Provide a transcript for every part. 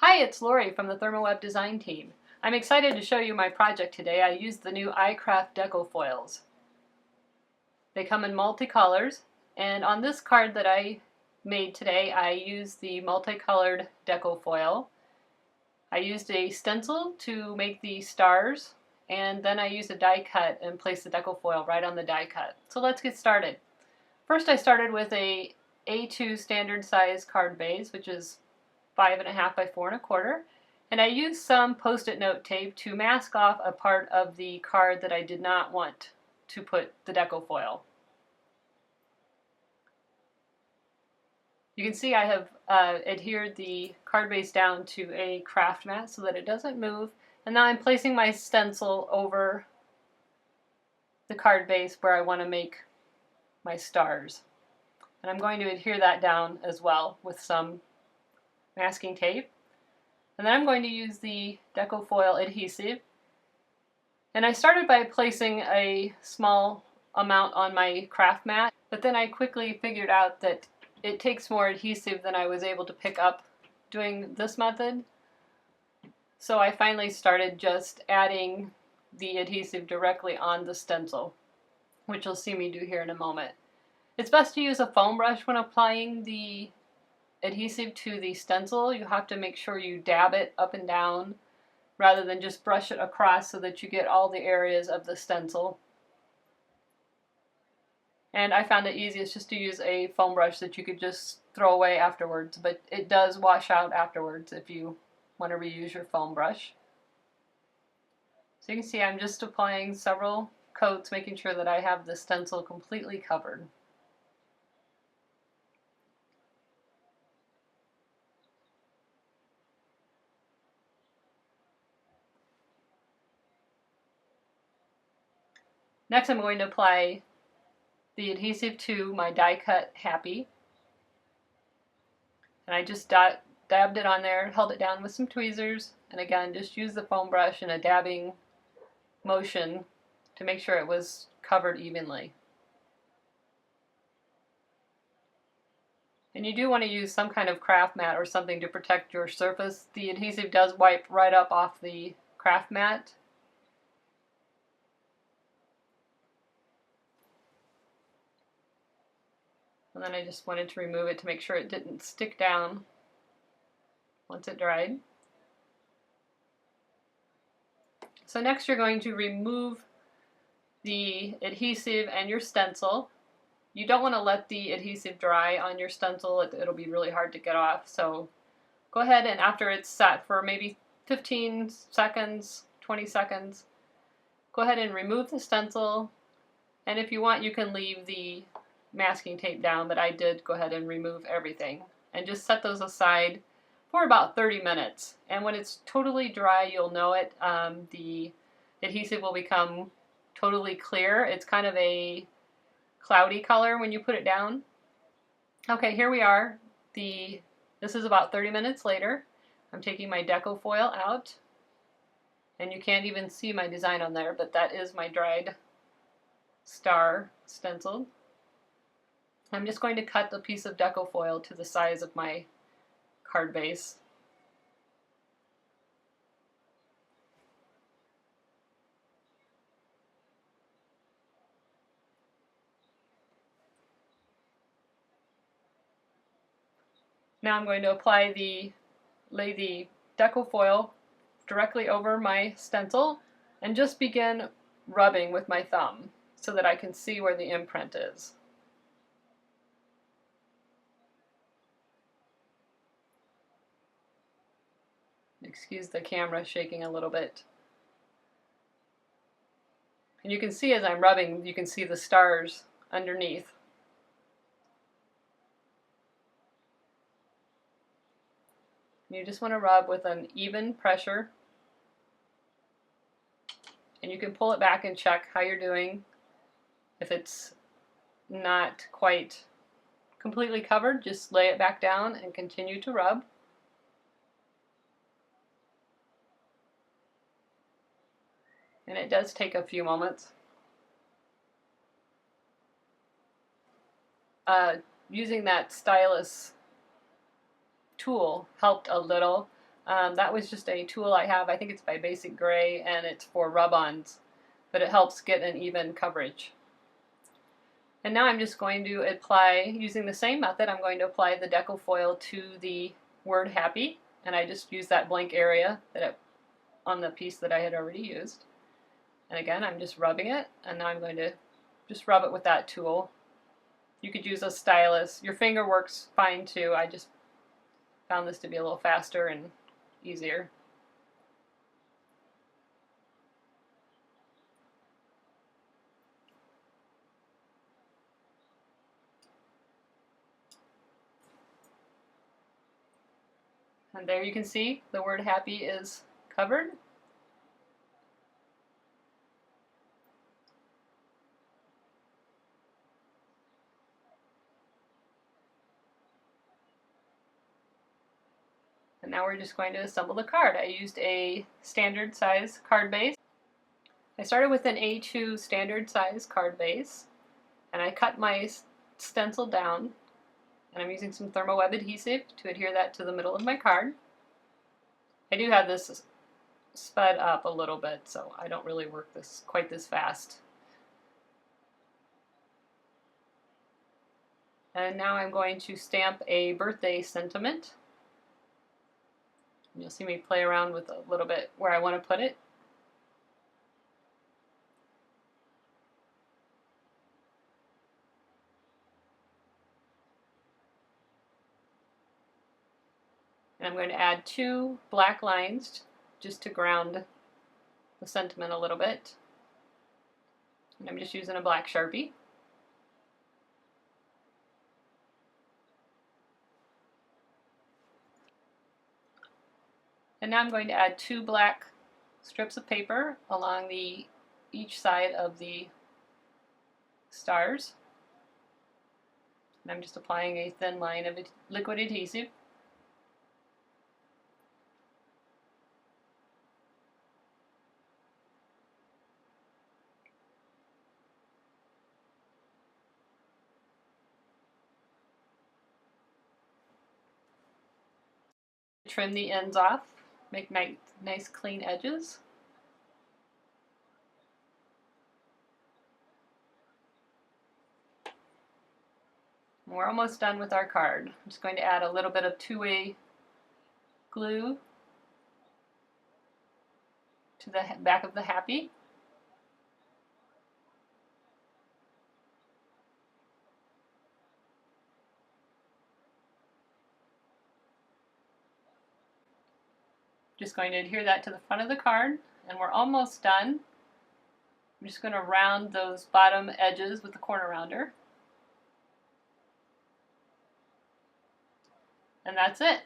Hi, it's Lori from the ThermoWeb design team. I'm excited to show you my project today. I used the new Icraft Deco Foils. They come in multicolors, and on this card that I made today, I used the multicolored Deco Foil. I used a stencil to make the stars, and then I used a die cut and placed the Deco Foil right on the die cut. So let's get started. First, I started with a A2 standard size card base, which is 5.5 by 4.25, and I used some post-it note tape to mask off a part of the card that I did not want to put the Deco Foil. You can see I have adhered the card base down to a craft mat so that it doesn't move, and now I'm placing my stencil over the card base where I want to make my stars. And I'm going to adhere that down as well with some masking tape. And then I'm going to use the Deco Foil adhesive. And I started by placing a small amount on my craft mat, but then I quickly figured out that it takes more adhesive than I was able to pick up doing this method. So I finally started just adding the adhesive directly on the stencil, which you'll see me do here in a moment. It's best to use a foam brush when applying the adhesive to the stencil. You have to make sure you dab it up and down rather than just brush it across so that you get all the areas of the stencil. And I found it easiest just to use a foam brush that you could just throw away afterwards, but it does wash out afterwards if you want to reuse your foam brush. So you can see I'm just applying several coats, making sure that I have the stencil completely covered. Next, I'm going to apply the adhesive to my die cut Happy. And I just dabbed it on there, held it down with some tweezers, and again, just use the foam brush in a dabbing motion to make sure it was covered evenly. And you do want to use some kind of craft mat or something to protect your surface. The adhesive does wipe right up off the craft mat. And then I just wanted to remove it to make sure it didn't stick down once it dried. So next you're going to remove the adhesive and your stencil. You don't want to let the adhesive dry on your stencil. It'll be really hard to get off. So go ahead and after it's set for maybe 15 seconds, 20 seconds, go ahead and remove the stencil. And if you want, you can leave the masking tape down, but I did go ahead and remove everything and just set those aside for about 30 minutes. And when it's totally dry, you'll know it. The adhesive will become totally clear. It's kind of a cloudy color when you put it down. Okay, here we are. This is about 30 minutes later. I'm taking my Deco Foil out, and you can't even see my design on there, but that is my dried star stenciled. I'm just going to cut the piece of Deco Foil to the size of my card base. Now I'm going to lay the Deco Foil directly over my stencil and just begin rubbing with my thumb so that I can see where the imprint is. Excuse the camera shaking a little bit. And you can see as I'm rubbing, you can see the stars underneath. You just want to rub with an even pressure. And you can pull it back and check how you're doing. If it's not quite completely covered, just lay it back down and continue to rub. And it does take a few moments. Using that stylus tool helped a little. That was just a tool I have. I think it's by Basic Gray, and it's for rub-ons, but it helps get an even coverage. And now I'm just going to apply, using the same method, I'm going to apply the Deco Foil to the word happy, and I just use that blank area on the piece that I had already used. And again, I'm just rubbing it, and now I'm going to just rub it with that tool. You could use a stylus. Your finger works fine too. I just found this to be a little faster and easier. And there you can see the word happy is covered. And now we're just going to assemble the card. I used a standard size card base. I started with an A2 standard size card base, and I cut my stencil down, and I'm using some thermal web adhesive to adhere that to the middle of my card. I do have this sped up a little bit, so I don't really work this quite this fast. And now I'm going to stamp a birthday sentiment. You'll see me play around with a little bit where I want to put it. And I'm going to add 2 black lines just to ground the sentiment a little bit. And I'm just using a black Sharpie. And now I'm going to add 2 black strips of paper along each side of the stars. And I'm just applying a thin line of liquid adhesive. Trim the ends off, make nice clean edges. We're almost done with our card. I'm just going to add a little bit of two-way glue to the back of the happy. Just going to adhere that to the front of the card, and we're almost done. I'm just going to round those bottom edges with the corner rounder. And that's it.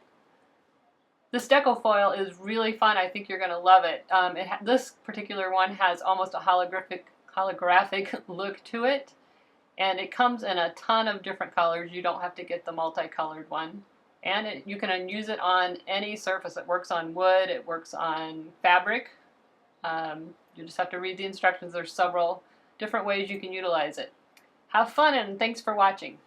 This Deco Foil is really fun. I think you're going to love it. This particular one has almost a holographic look to it, and it comes in a ton of different colors. You don't have to get the multicolored one. And you can use it on any surface. It works on wood, it works on fabric. You just have to read the instructions. There's several different ways you can utilize it. Have fun, and thanks for watching.